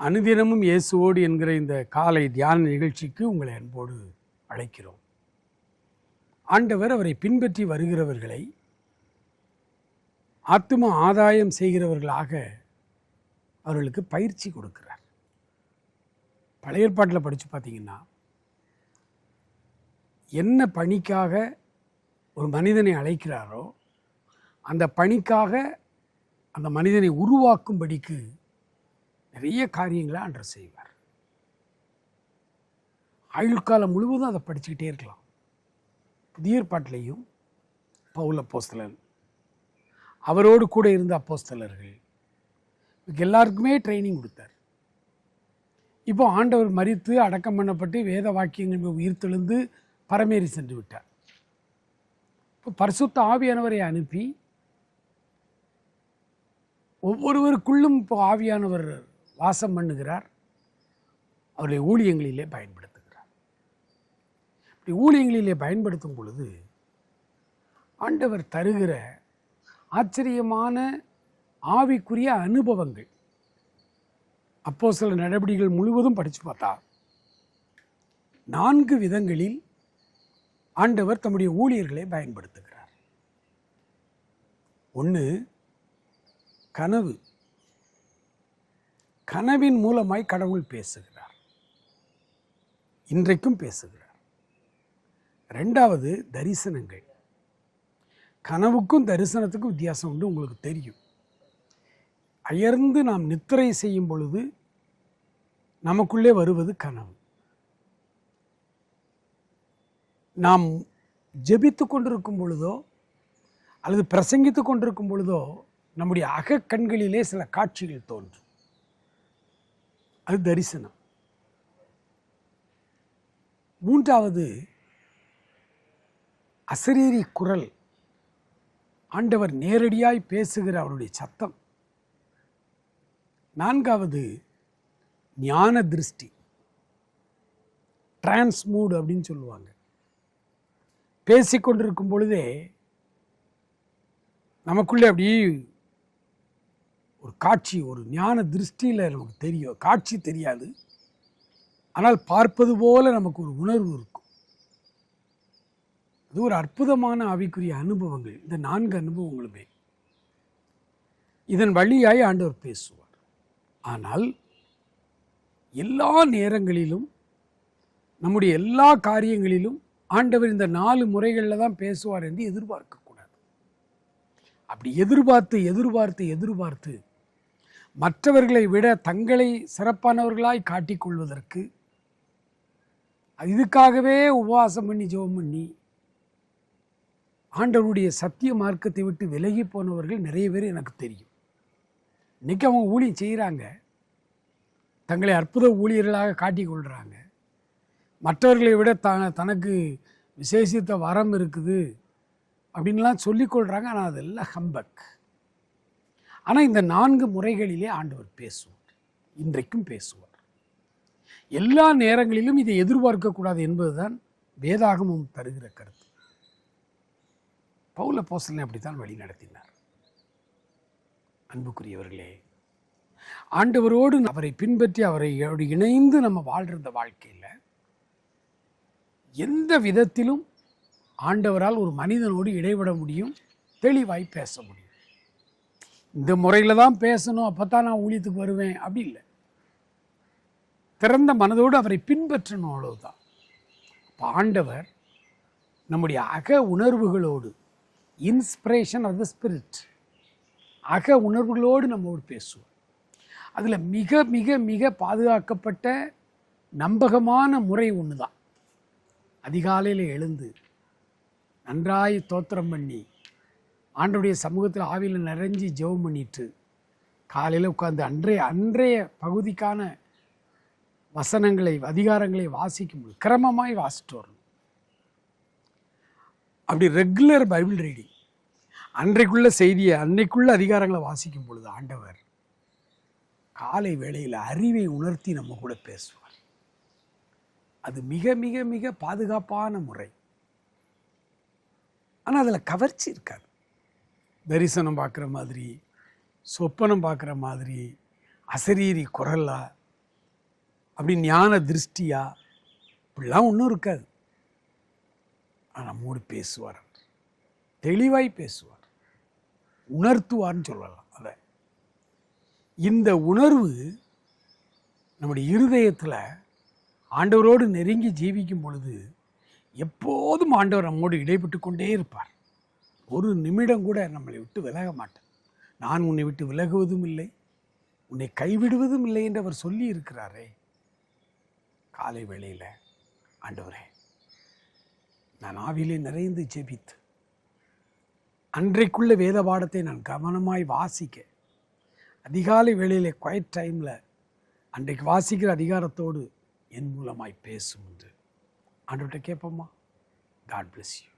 அனுதினமும் இயேசுவோடு என்கிற இந்த காலை தியான நிகழ்ச்சிக்கு உங்களை அன்போடு அழைக்கிறோம். ஆண்டவர் அவரை பின்பற்றி வருகிறவர்களை ஆத்தும ஆதாயம் செய்கிறவர்களாக அவர்களுக்கு பயிற்சி கொடுக்கிறார். பழைய ஏற்பாட்டில் படித்து பார்த்தீங்கன்னா, என்ன பணிக்காக ஒரு மனிதனை அழைக்கிறாரோ அந்த பணிக்காக அந்த மனிதனை உருவாக்கும்படிக்கு நிறைய காரியங்களை ஆண்டவர் செய்வார். ஆயுள் காலம் முழுவதும் அதை படிச்சுக்கிட்டே இருக்கலாம். புதிய ஏற்பாட்டிலையும் பவுல் அப்போஸ்தலன், அவரோடு கூட இருந்த அப்போஸ்தலர்கள் எல்லாருக்குமே ட்ரைனிங் கொடுத்தார். இப்போ ஆண்டவர் மரித்து அடக்கம் பண்ணப்பட்டு வேத வாக்கியங்கள் உயிர்த்தெழுந்து பரமேறி சென்று விட்டார். இப்போ பரிசுத்த ஆவியானவரை அனுப்பி ஒவ்வொருவருக்குள்ளும் இப்போ ஆவியானவர் வாசம் பண்ணுகிறார். அவருடைய ஊழியங்களிலே பயன்படுத்துகிறார். இப்படி ஊழியங்களிலே பயன்படுத்தும் பொழுது ஆண்டவர் தருகிற ஆச்சரியமான ஆவிக்குரிய அனுபவங்கள், அப்போஸ்தலர் நடவடிக்கைகள் முழுவதும் படித்து பார்த்தா 4 விதங்களில் ஆண்டவர் தம்முடைய ஊழியர்களை பயன்படுத்துகிறார். 1, கனவு. கனவின் மூலமாய் கடவுள் பேசுகிறார், இன்றைக்கும் பேசுகிறார். 2வது தரிசனங்கள். கனவுக்கும் தரிசனத்துக்கும் வித்தியாசம் உண்டு, உங்களுக்கு தெரியும். அயர்ந்து நாம் நித்திரை செய்யும் பொழுது நமக்குள்ளே வருவது கனவு. நாம் ஜெபித்து கொண்டிருக்கும் பொழுதோ அல்லது பிரசங்கித்து கொண்டிருக்கும் பொழுதோ நம்முடைய அகக்கண்களிலே சில காட்சிகள் தோன்றும், அது தரிசனம். 3வது அசரீரி குரல். ஆண்டவர் நேரடியாய் பேசுகிற அவருடைய சத்தம். 4வது ஞான திருஷ்டி, டிரான்ஸ்மூட் அப்படின்னு சொல்லுவாங்க. பேசிக்கொண்டிருக்கும் பொழுதே நமக்குள்ளே அப்படி ஒரு காட்சி, ஒரு ஞான திருஷ்டியில் நமக்கு தெரியும். காட்சி தெரியாது, ஆனால் பார்ப்பது போல நமக்கு ஒரு உணர்வு இருக்கும். அது ஒரு அற்புதமான ஆவிக்குரிய அனுபவங்கள். இந்த 4 அனுபவங்களுமே இதன் வழியாய் ஆண்டவர் பேசுவார். ஆனால் எல்லா நேரங்களிலும் நம்முடைய எல்லா காரியங்களிலும் ஆண்டவர் இந்த 4 முறைகளில் தான் பேசுவார் என்று எதிர்பார்க்கக்கூடாது. அப்படி எதிர்பார்த்து மற்றவர்களை விட தங்களை சிறப்பானவர்களாய் காட்டிக்கொள்வதற்கு இதுக்காகவே உபவாசம் பண்ணி ஜெபம் பண்ணி ஆண்டவருடைய சத்திய மார்க்கத்தை விட்டு விலகி போனவர்கள் நிறைய பேர் எனக்கு தெரியும். இன்றைக்கி அவங்க ஊழியம் செய்கிறாங்க, தங்களை அற்புத ஊழியர்களாக காட்டிக்கொள்கிறாங்க. மற்றவர்களை விட தனக்கு விசேஷித்த வரம் இருக்குது அப்படின்லாம் சொல்லிக்கொள்கிறாங்க. ஆனால் அதெல்லாம் ஹம்பக். ஆனால் இந்த 4 முறைகளிலே ஆண்டவர் பேசுவார், இன்றைக்கும் பேசுவார். எல்லா நேரங்களிலும் இதை எதிர்பார்க்கக்கூடாது என்பதுதான் வேதாகமம் தருகிற கருத்து. பவுல் அப்போஸ்தலனை அப்படித்தான் வழி நடத்தினார். அன்புக்குரியவர்களே, ஆண்டவரோடு அவரை பின்பற்றி அவரை இணைந்து நம்ம வாழ்கிற வாழ்க்கையில் எந்த விதத்திலும் ஆண்டவரால் ஒரு மனிதனோடு இடைவிட முடியும், தெளிவாய் பேச முடியும். இந்த முறையில் தான் பேசணும், அப்போ தான் நான் ஊழியத்துக்கு வருவேன் அப்படி இல்லை. திறந்த மனதோடு அவரை பின்பற்றணும், அவ்வளவுதான். இப்போ ஆண்டவர் நம்முடைய அக உணர்வுகளோடு, இன்ஸ்பிரேஷன் ஆஃப் த ஸ்பிரிட், அக உணர்வுகளோடு நம்மோடு பேசுவார். அதில் மிக மிக மிக பாதுகாக்கப்பட்ட நம்பகமான முறை ஒன்று தான். அதிகாலையில் எழுந்து நன்றாய் தோத்திரம் பண்ணி ஆண்டவருடைய சமூகத்தில் ஆவியில் நிறைஞ்சி ஜெபம் பண்ணிட்டு காலையில் உட்கார்ந்து அன்றைய பகுதிக்கான வசனங்களை, அதிகாரங்களை வாசிக்கும் போது கிரமமாய் வாசிட்டு வரணும். அப்படி ரெகுலர் பைபிள் ரீடிங், அன்றைக்குள்ள செய்தியை, அன்றைக்குள்ள அதிகாரங்களை வாசிக்கும் பொழுது ஆண்டவர் காலை வேளையில் அறிவை உணர்த்தி நம்ம கூட பேசுவார். அது மிக மிக மிக பாதுகாப்பான முறை. ஆனால் அதில் கவர்ச்சி இருக்காது. தரிசனம் பார்க்குற மாதிரி, சொப்பனம் பார்க்குற மாதிரி, அசரீரி குரலா அப்படி ஞான திருஷ்டியா இப்படிலாம் ஒன்றும் இருக்காது. ஆனால் நம்மோடு பேசுவார், தெளிவாய் பேசுவார், உணர்த்துவார்னு சொல்லலாம். அதை இந்த உணர்வு நம்முடைய இருதயத்தில் ஆண்டவரோடு நெருங்கி ஜீவிக்கும் பொழுது எப்போதும் ஆண்டவர் நம்மோடு இடைப்பட்டு கொண்டே இருப்பார். ஒரு நிமிடம் கூட நம்மளை விட்டு விலக மாட்டார். நான் உன்னை விட்டு விலகுவதும் இல்லை, உன்னை கைவிடுவதும் இல்லை என்று அவர் சொல்லி இருக்கிறாரே. காலை வேளையில் ஆண்டவரே, நான் ஆவிலே நிறைந்து ஜெபித்து அன்றைக்குள்ள வேத பாடத்தை நான் கவனமாய் வாசிக்க, அதிகாலை வேளையில் குவைட் டைமில் அன்றைக்கு வாசிக்கிற அதிகாரத்தோடு என் மூலமாய் பேசும் என்று ஆண்டவர்கிட்ட கேட்போமா? God bless you.